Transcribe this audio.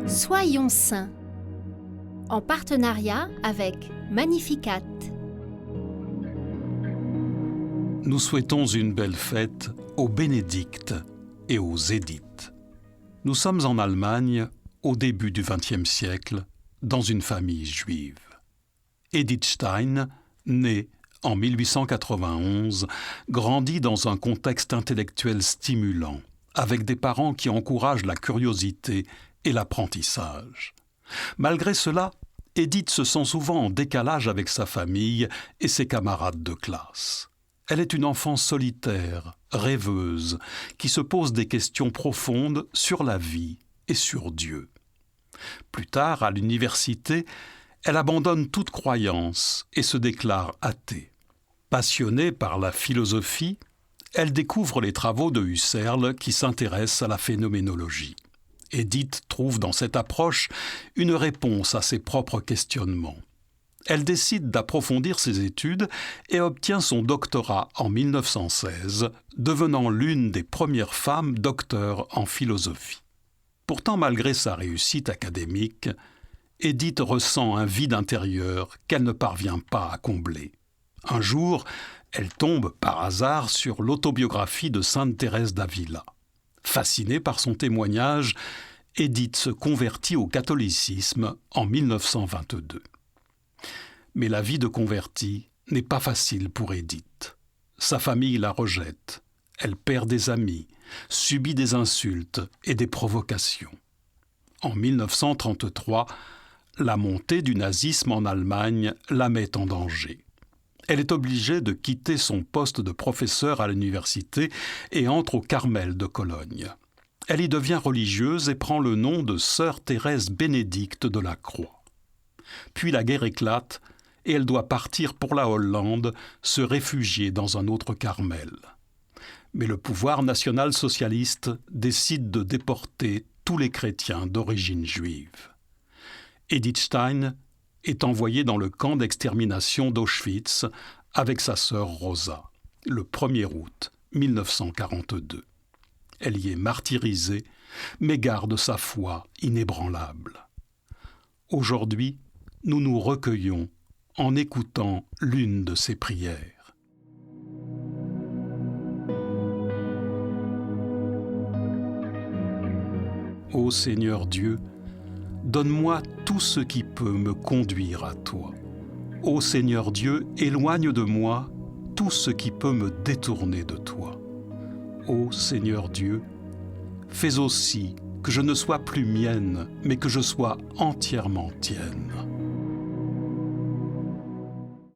Soyons saints, en partenariat avec Magnificat. Nous souhaitons une belle fête aux Bénédictes et aux Édith. Nous sommes en Allemagne au début du XXe siècle, dans une famille juive. Edith Stein, née en 1891, grandit dans un contexte intellectuel stimulant, avec des parents qui encouragent la curiosité et l'apprentissage. Malgré cela, Edith se sent souvent en décalage avec sa famille et ses camarades de classe. Elle est une enfant solitaire, rêveuse, qui se pose des questions profondes sur la vie et sur Dieu. Plus tard, à l'université, elle abandonne toute croyance et se déclare athée. Passionnée par la philosophie, elle découvre les travaux de Husserl qui s'intéressent à la phénoménologie. Edith trouve dans cette approche une réponse à ses propres questionnements. Elle décide d'approfondir ses études et obtient son doctorat en 1916, devenant l'une des premières femmes docteurs en philosophie. Pourtant, malgré sa réussite académique, Edith ressent un vide intérieur qu'elle ne parvient pas à combler. Un jour, elle tombe par hasard sur l'autobiographie de Sainte Thérèse d'Avila. Fascinée par son témoignage, Edith se convertit au catholicisme en 1922. Mais la vie de convertie n'est pas facile pour Edith. Sa famille la rejette, elle perd des amis, subit des insultes et des provocations. En 1933, la montée du nazisme en Allemagne la met en danger. Elle est obligée de quitter son poste de professeur à l'université et entre au Carmel de Cologne. Elle y devient religieuse et prend le nom de Sœur Thérèse Bénédicte de la Croix. Puis la guerre éclate et elle doit partir pour la Hollande, se réfugier dans un autre Carmel. Mais le pouvoir national-socialiste décide de déporter tous les chrétiens d'origine juive. Edith Stein est envoyée dans le camp d'extermination d'Auschwitz avec sa sœur Rosa, le 1er août 1942. Elle y est martyrisée, mais garde sa foi inébranlable. Aujourd'hui, nous nous recueillons en écoutant l'une de ses prières. Ô Seigneur Dieu, donne-moi tout ce qui peut me conduire à toi. Ô Seigneur Dieu, éloigne de moi tout ce qui peut me détourner de toi. Ô Seigneur Dieu, fais aussi que je ne sois plus mienne, mais que je sois entièrement tienne.